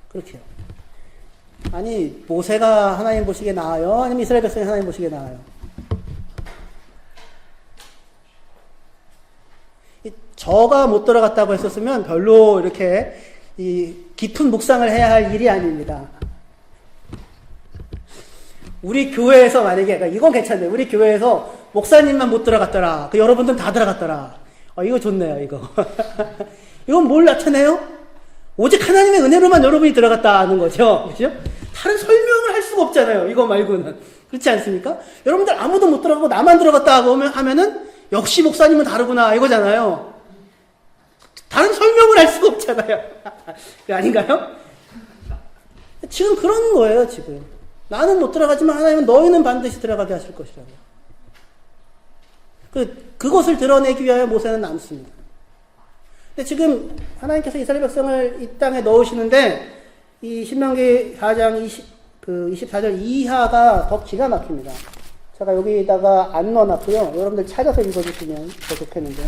그렇게요. 아니, 모세가 하나님 보시기에 나아요? 아니면 이스라엘 백성이 하나님 보시기에 나아요? 저가 못 들어갔다고 했었으면 별로 이렇게 이 깊은 묵상을 해야 할 일이 아닙니다. 우리 교회에서 만약에, 그러니까 이건 괜찮네요. 우리 교회에서 목사님만 못 들어갔더라. 여러분들은 다 들어갔더라. 이거 좋네요, 이거. 이건 뭘 나타내요? 오직 하나님의 은혜로만 여러분이 들어갔다는 거죠. 그죠? 다른 설명을 할 수가 없잖아요. 이거 말고는. 그렇지 않습니까? 여러분들 아무도 못 들어가고 나만 들어갔다 하면은 역시 목사님은 다르구나. 이거잖아요. 다른 설명을 할 수가 없잖아요. 아닌가요? 지금 그런 거예요, 지금. 나는 못 들어가지만 하나님은 너희는 반드시 들어가게 하실 것이라고. 그것을 드러내기 위하여 모세는 남습니다. 근데 지금 하나님께서 이스라엘 백성을 이 땅에 넣으시는데 이 신명기 4장 24절 이하가 더 기가 막힙니다. 제가 여기다가 안 넣어놨고요. 여러분들 찾아서 읽어주시면 더 좋겠는데요.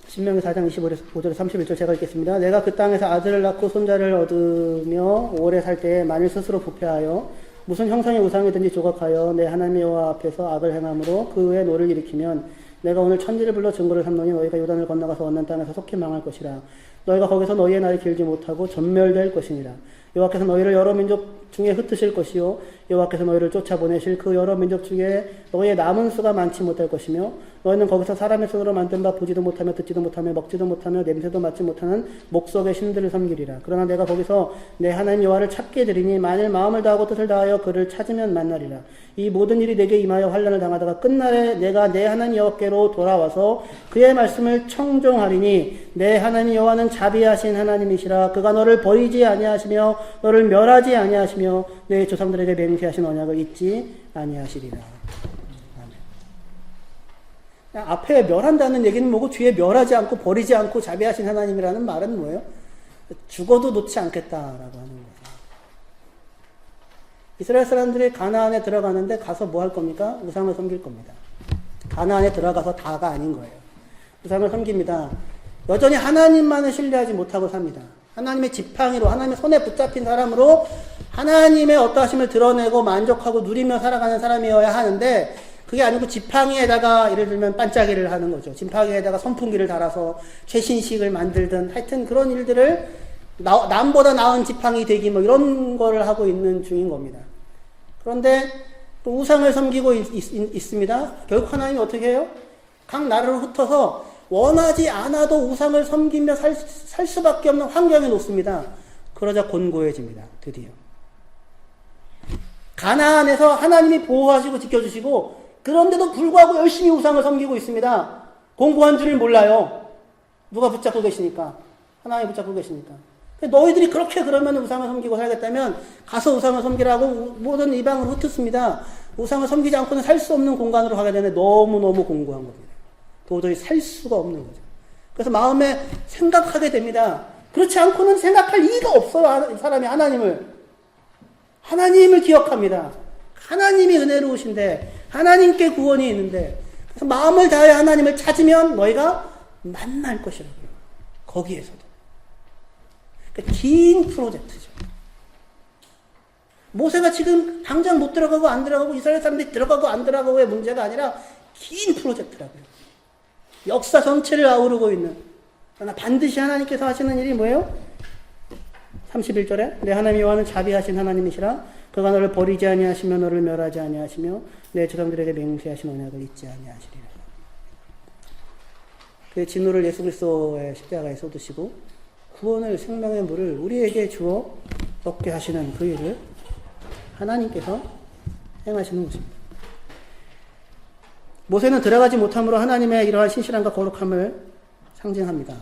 신명기 4장 25절에서 31절 제가 읽겠습니다. 내가 그 땅에서 아들을 낳고 손자를 얻으며 오래 살 때에 만일 스스로 부패하여 무슨 형상의 우상이든지 조각하여 내 하나님 여호와 앞에서 악을 행함으로 그 후에 노를 일으키면 내가 오늘 천지를 불러 증거를 삼노니 너희가 요단을 건너가서 얻는 땅에서 속히 망할 것이라. 너희가 거기서 너희의 날이 길지 못하고 전멸될 것이니라. 여호와께서 너희를 여러 민족 중에 흩으실 것이요 여호와께서 너희를 쫓아보내실 그 여러 민족 중에 너희의 남은 수가 많지 못할 것이며 너희는 거기서 사람의 손으로 만든 바 보지도 못하며 듣지도 못하며 먹지도 못하며 냄새도 맡지 못하는 목석의 신들을 섬기리라. 그러나 내가 거기서 내 하나님 여호와를 찾게 되리니 만일 마음을 다하고 뜻을 다하여 그를 찾으면 만나리라. 이 모든 일이 내게 임하여 환난을 당하다가 끝날에 내가 내 하나님 여호와께로 돌아와서 그의 말씀을 청종하리니 내 하나님 여호와는 자비하신 하나님이시라. 그가 너를 버리지 아니하시며 너를 멸하지 아니하시며 내 조상들에게 맹세하신 언약을 잊지 아니하시리라. 아멘. 앞에 멸한다는 얘기는 뭐고 뒤에 멸하지 않고 버리지 않고 자비하신 하나님이라는 말은 뭐예요? 죽어도 놓지 않겠다라고 하는 거예요. 이스라엘 사람들이 가나안에 들어가는데 가서 뭐 할 겁니까? 우상을 섬길 겁니다. 가나안에 들어가서 다가 아닌 거예요. 우상을 섬깁니다. 여전히 하나님만을 신뢰하지 못하고 삽니다. 하나님의 지팡이로 하나님의 손에 붙잡힌 사람으로 하나님의 어떠하심을 드러내고 만족하고 누리며 살아가는 사람이어야 하는데 그게 아니고 지팡이에다가 예를 들면 반짝이를 하는 거죠. 지팡이에다가 선풍기를 달아서 최신식을 만들든 하여튼 그런 일들을 남보다 나은 지팡이 되기 뭐 이런 거를 하고 있는 중인 겁니다. 그런데 또 우상을 섬기고 있습니다. 결국 하나님이 어떻게 해요? 각 나라로 흩어서 원하지 않아도 우상을 섬기며 살 수밖에 없는 환경에 놓습니다. 그러자 곤고해집니다. 드디어. 가나안에서 하나님이 보호하시고 지켜주시고 그런데도 불구하고 열심히 우상을 섬기고 있습니다. 공고한 줄을 몰라요. 누가 붙잡고 계시니까. 하나님이 붙잡고 계시니까. 너희들이 그렇게 그러면 우상을 섬기고 살겠다면 가서 우상을 섬기라고 모든 이방으로 흩었습니다. 우상을 섬기지 않고는 살 수 없는 공간으로 가게 되는데 너무너무 공고한 겁니다. 도저히 살 수가 없는 거죠. 그래서 마음에 생각하게 됩니다. 그렇지 않고는 생각할 이유가 없어요. 사람이 하나님을 기억합니다. 하나님이 은혜로우신데 하나님께 구원이 있는데 그래서 마음을 다해 하나님을 찾으면 너희가 만날 것이라고요. 거기에서도. 긴 프로젝트죠. 모세가 지금 당장 못 들어가고 안 들어가고 이스라엘 사람들이 들어가고 안 들어가고의 문제가 아니라 긴 프로젝트라고요. 역사 전체를 아우르고 있는. 그러나 반드시 하나님께서 하시는 일이 뭐예요? 31절에 내 하나님 여호와는 자비하신 하나님이시라. 그가 너를 버리지 아니하시며 너를 멸하지 아니하시며 내 조상들에게 맹세하신 언약을 잊지 아니하시리라. 그 진노를 예수 그리스도의 십자가에 쏟으시고 구원을 생명의 물을 우리에게 주어 얻게 하시는 그 일을 하나님께서 행하시는 것입니다. 모세는 들어가지 못함으로 하나님의 이러한 신실함과 거룩함을 상징합니다.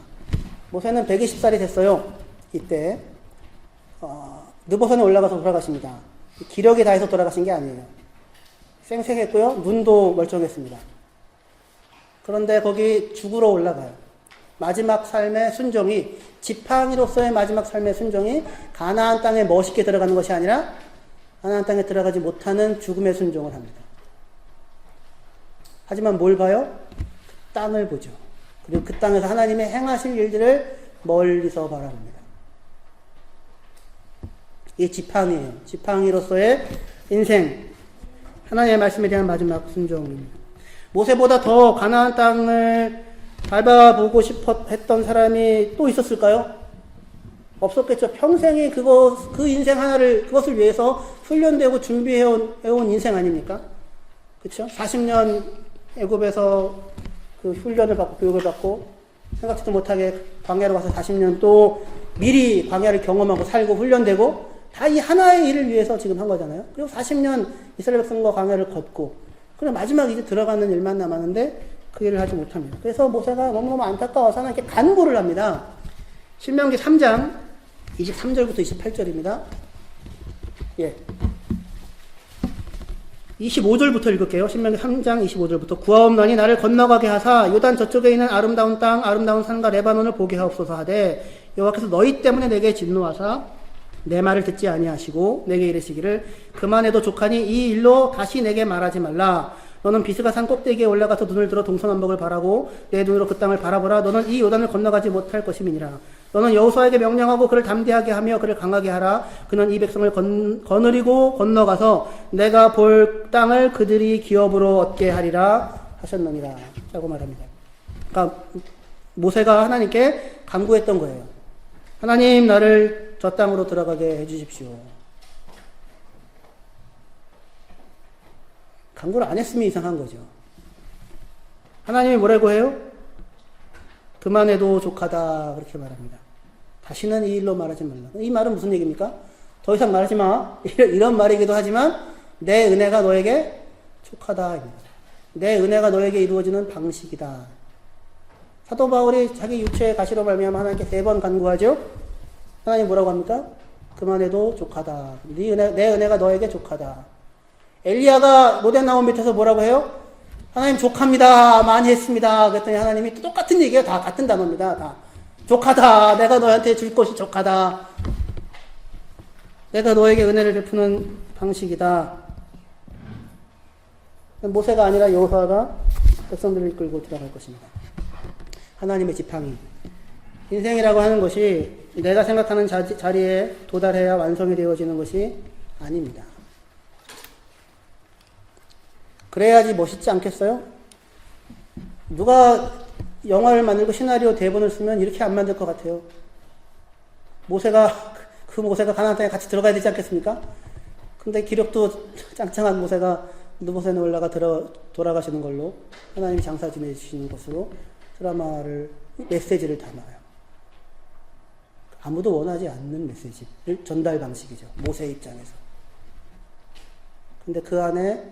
모세는 120살이 됐어요. 이때 느보산에 올라가서 돌아가십니다. 기력이 다해서 돌아가신 게 아니에요. 쌩쌩했고요. 눈도 멀쩡했습니다. 그런데 거기 죽으러 올라가요. 마지막 삶의 순종이 지팡이로서의 마지막 삶의 순종이 가나안 땅에 멋있게 들어가는 것이 아니라 가나안 땅에 들어가지 못하는 죽음의 순종을 합니다. 하지만 뭘 봐요? 땅을 보죠. 그리고 그 땅에서 하나님의 행하실 일들을 멀리서 바라봅니다. 이게 지팡이에요. 지팡이로서의 인생. 하나님의 말씀에 대한 마지막 순종입니다. 모세보다 더 가나안 땅을 밟아보고 싶어 했던 사람이 또 있었을까요? 없었겠죠. 평생이 그 인생 하나를, 그것을 위해서 훈련되고 준비해온 인생 아닙니까? 그쵸? 40년 애굽에서 그 훈련을 받고 교육을 받고 생각지도 못하게 광야로 가서 40년 또 미리 광야를 경험하고 살고 훈련되고 다 이 하나의 일을 위해서 지금 한 거잖아요. 그리고 40년 이스라엘 백성과 광야를 걷고 그리고 마지막 이제 들어가는 일만 남았는데 그 일을 하지 못합니다. 그래서 모세가 너무너무 안타까워서 하나님께 간구를 합니다. 신명기 3장 23절부터 28절입니다. 예. 25절부터 읽을게요. 신명기 3장 25절부터 구하옵나니 나를 건너가게 하사 요단 저쪽에 있는 아름다운 땅 아름다운 산과 레바논을 보게 하옵소서 하되 여호와께서 너희 때문에 내게 진노하사 내 말을 듣지 아니하시고 내게 이르시기를 그만해도 족하니 이 일로 다시 내게 말하지 말라. 너는 비스가 산 꼭대기에 올라가서 눈을 들어 동서남북을 바라고 내 눈으로 그 땅을 바라보라. 너는 이 요단을 건너가지 못할 것임이니라. 너는 여호수아에게 명령하고 그를 담대하게 하며 그를 강하게 하라. 그는 이 백성을 거느리고 건너가서 내가 볼 땅을 그들이 기업으로 얻게 하리라 하셨느니라 라고 말합니다. 그러니까 모세가 하나님께 간구했던 거예요. 하나님 나를 저 땅으로 들어가게 해주십시오. 간구를 안 했으면 이상한 거죠. 하나님이 뭐라고 해요? 그만해도 족하다 그렇게 말합니다. 다시는 이 일로 말하지 말라. 이 말은 무슨 얘기입니까? 더 이상 말하지 마. 이런 말이기도 하지만 내 은혜가 너에게 족하다. 내 은혜가 너에게 이루어지는 방식이다. 사도 바울이 자기 육체의 가시로 말미암아 하나님께 3번 간구하죠. 하나님 뭐라고 합니까? 그만해도 족하다. 내 은혜가 너에게 족하다. 엘리야가 로덴 나무 밑에서 뭐라고 해요? 하나님 족합니다. 많이 했습니다. 그랬더니 하나님이 똑같은 얘기예요. 다 같은 단어입니다. 다 족하다. 내가 너한테 줄 것이 족하다. 내가 너에게 은혜를 베푸는 방식이다. 모세가 아니라 여호수아가 백성들을 이끌고 들어갈 것입니다. 하나님의 지팡이. 인생이라고 하는 것이 내가 생각하는 자리에 도달해야 완성이 되어지는 것이 아닙니다. 그래야지 멋있지 않겠어요? 누가 영화를 만들고 시나리오 대본을 쓰면 이렇게 안 만들 것 같아요. 그 모세가 가나안 땅에 같이 들어가야 되지 않겠습니까? 근데 기력도 짱짱한 모세가 느보셋에 올라가 돌아가시는 걸로 하나님이 장사 지내주시는 것으로 드라마를, 메시지를 담아요. 아무도 원하지 않는 메시지를 전달 방식이죠. 모세 입장에서. 근데 그 안에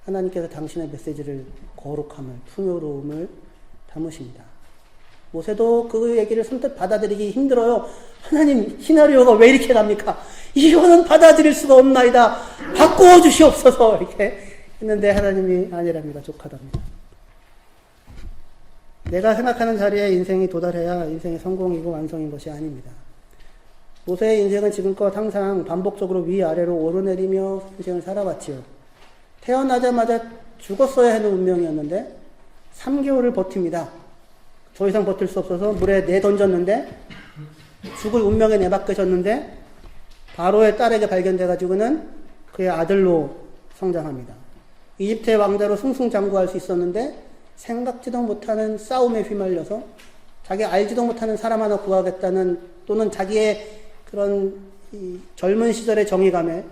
하나님께서 당신의 메시지를 거룩함을, 풍요로움을 담으십니다. 모세도 그 얘기를 선뜻 받아들이기 힘들어요. 하나님, 시나리오가 왜 이렇게 갑니까? 이거는 받아들일 수가 없나이다. 바꾸어 주시옵소서. 이렇게 했는데 하나님이 아니랍니다. 족하답니다. 내가 생각하는 자리에 인생이 도달해야 인생의 성공이고 완성인 것이 아닙니다. 모세의 인생은 지금껏 항상 반복적으로 위아래로 오르내리며 인생을 살아왔지요. 태어나자마자 죽었어야 하는 운명이었는데 3개월을 버팁니다. 더 이상 버틸 수 없어서 물에 내던졌는데 죽을 운명에 내맡겨졌는데 바로의 딸에게 발견돼가지고는 그의 아들로 성장합니다. 이집트의 왕자로 승승장구할 수 있었는데 생각지도 못하는 싸움에 휘말려서 자기 알지도 못하는 사람 하나 구하겠다는 또는 자기의 그런 젊은 시절의 정의감에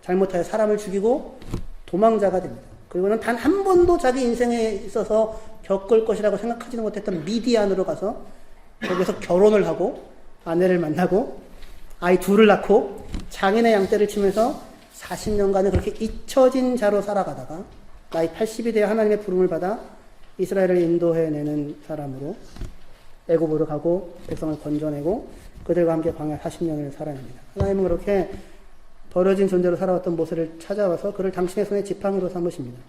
잘못하여 사람을 죽이고 도망자가 됩니다. 그리고는 단 한 번도 자기 인생에 있어서 겪을 것이라고 생각하지도 못했던 미디안으로 가서 거기서 결혼을 하고 아내를 만나고 아이 둘을 낳고 장인의 양떼를 치면서 40년간을 그렇게 잊혀진 자로 살아가다가 나이 80이 되어 하나님의 부름을 받아 이스라엘을 인도해내는 사람으로 애굽으로 가고 백성을 건져내고 그들과 함께 광야 40년을 살아냅니다. 하나님은 그렇게 버려진 존재로 살아왔던 모세를 찾아와서 그를 당신의 손에 지팡이로 삼으십니다.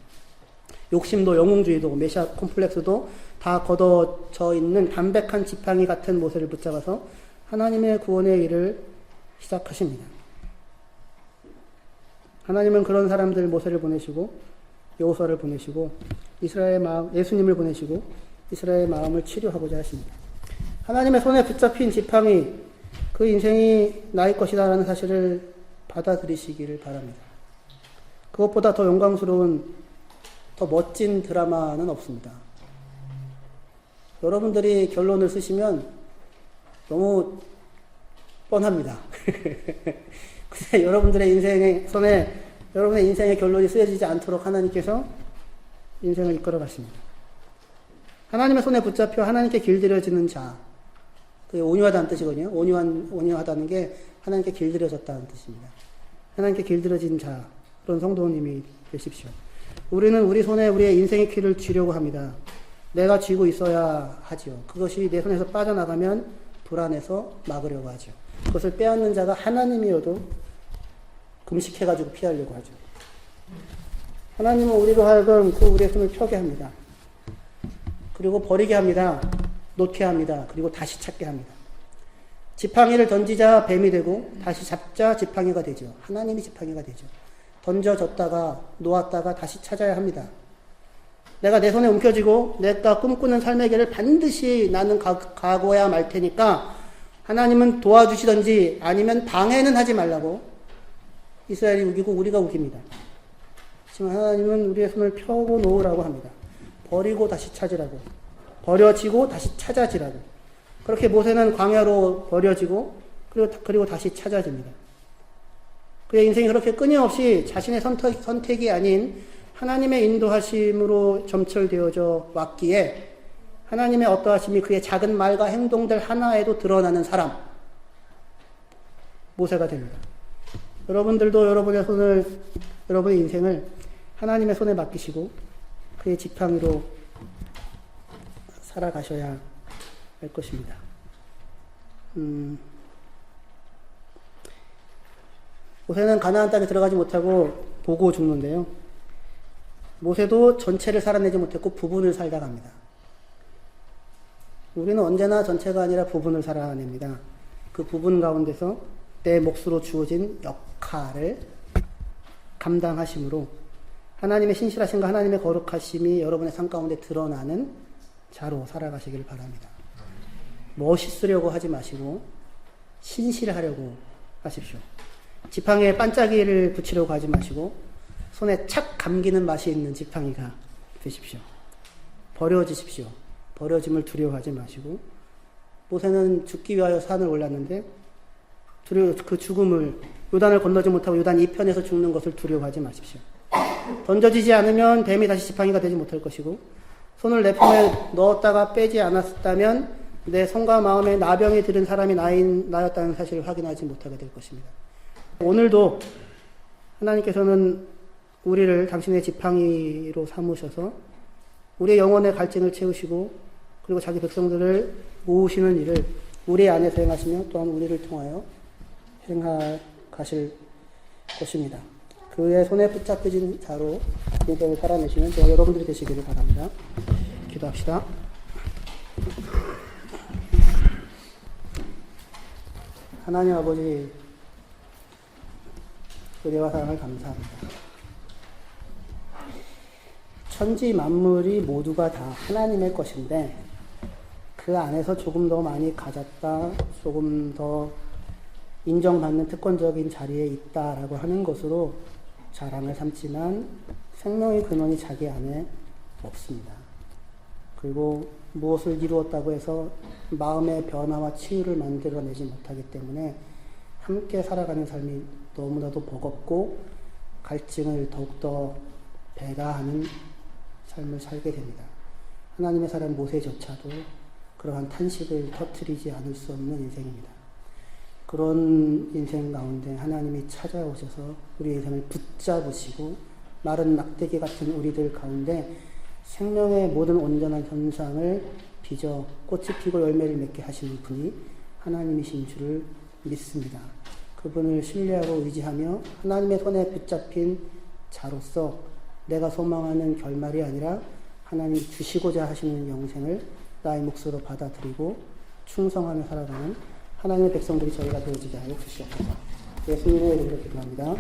욕심도 영웅주의도 메시아 콤플렉스도 다 걷어져 있는 담백한 지팡이 같은 모세를 붙잡아서 하나님의 구원의 일을 시작하십니다. 하나님은 그런 사람들 모세를 보내시고 여호수아를 보내시고 이스라엘의 마음 예수님을 보내시고 이스라엘의 마음을 치료하고자 하십니다. 하나님의 손에 붙잡힌 지팡이, 그 인생이 나의 것이다라는 사실을 받아들이시기를 바랍니다. 그것보다 더 영광스러운, 더 멋진 드라마는 없습니다. 여러분들이 결론을 쓰시면 너무 뻔합니다. 근데 여러분들의 손에 여러분의 인생의 결론이 쓰여지지 않도록 하나님께서 인생을 이끌어 가십니다. 하나님의 손에 붙잡혀 하나님께 길들여지는 자, 그게 온유하다는 뜻이거든요. 온유하다는 게 하나님께 길들여졌다는 뜻입니다. 하나님께 길들여진 자, 그런 성도님이 되십시오. 우리는 우리 손에 우리의 인생의 키를 쥐려고 합니다. 내가 쥐고 있어야 하지요. 그것이 내 손에서 빠져나가면 불안해서 막으려고 하죠. 그것을 빼앗는 자가 하나님이어도 금식해가지고 피하려고 하죠. 하나님은 우리로 하여금 그 우리의 손을 펴게 합니다. 그리고 버리게 합니다. 놓게 합니다. 그리고 다시 찾게 합니다. 지팡이를 던지자 뱀이 되고 다시 잡자 지팡이가 되죠. 하나님이 지팡이가 되죠. 던져졌다가 놓았다가 다시 찾아야 합니다. 내가 내 손에 움켜쥐고 내가 꿈꾸는 삶의 길을 반드시 나는 가고야 말 테니까 하나님은 도와주시던지 아니면 방해는 하지 말라고 이스라엘이 우기고 우리가 우깁니다. 하지만 하나님은 우리의 손을 펴고 놓으라고 합니다. 버리고 다시 찾으라고. 버려지고 다시 찾아지라고. 그렇게 모세는 광야로 버려지고 그리고 다시 찾아집니다. 그의 인생이 그렇게 끊임없이 자신의 선택이 아닌 하나님의 인도하심으로 점철되어져 왔기에 하나님의 어떠하심이 그의 작은 말과 행동들 하나에도 드러나는 사람, 모세가 됩니다. 여러분들도 여러분의 인생을 하나님의 손에 맡기시고 그의 지팡이로 살아가셔야 할 것입니다. 모세는 가나안 땅에 들어가지 못하고 보고 죽는데요. 모세도 전체를 살아내지 못했고 부분을 살다 갑니다. 우리는 언제나 전체가 아니라 부분을 살아냅니다. 그 부분 가운데서 내 몫으로 주어진 역할을 감당하심으로 하나님의 신실하심과 하나님의 거룩하심이 여러분의 삶 가운데 드러나는 자로 살아가시길 바랍니다. 멋있으려고 하지 마시고 신실하려고 하십시오. 지팡이에 반짝이를 붙이려고 하지 마시고 손에 착 감기는 맛이 있는 지팡이가 되십시오. 버려지십시오. 버려짐을 두려워하지 마시고 모세는 죽기 위하여 산을 올랐는데 그 죽음을 요단을 건너지 못하고 요단 이편에서 죽는 것을 두려워하지 마십시오. 던져지지 않으면 뱀이 다시 지팡이가 되지 못할 것이고 손을 내 품에 넣었다가 빼지 않았다면 내 손과 마음에 나병이 들은 사람이 나였다는 사실을 확인하지 못하게 될 것입니다. 오늘도 하나님께서는 우리를 당신의 지팡이로 삼으셔서 우리의 영혼의 갈증을 채우시고 그리고 자기 백성들을 모으시는 일을 우리 안에서 행하시며 또한 우리를 통하여 행하실 것입니다. 그의 손에 붙잡혀진 자로 인생을 살아내시는 저와 여러분들이 되시기를 바랍니다. 기도합시다. 하나님 아버지, 은혜와 사랑을 감사합니다. 천지 만물이 모두가 다 하나님의 것인데 그 안에서 조금 더 많이 가졌다, 조금 더 인정받는 특권적인 자리에 있다라고 하는 것으로 자랑을 삼지만 생명의 근원이 자기 안에 없습니다. 그리고 무엇을 이루었다고 해서 마음의 변화와 치유를 만들어내지 못하기 때문에 함께 살아가는 삶이 너무나도 버겁고 갈증을 더욱더 배가하는 삶을 살게 됩니다. 하나님의 사람 모세조차도 그러한 탄식을 터뜨리지 않을 수 없는 인생입니다. 그런 인생 가운데 하나님이 찾아오셔서 우리 인생을 붙잡으시고 마른 막대기 같은 우리들 가운데 생명의 모든 온전한 현상을 빚어 꽃이 피고 열매를 맺게 하시는 분이 하나님이신 줄을 믿습니다. 그분을 신뢰하고 의지하며 하나님의 손에 붙잡힌 자로서 내가 소망하는 결말이 아니라 하나님이 주시고자 하시는 영생을 나의 몫으로 받아들이고 충성하며 살아가는 하나님의 백성들이 저희가 되어지게 하여 주시옵소서. 예수님의 이름으로 기도합니다.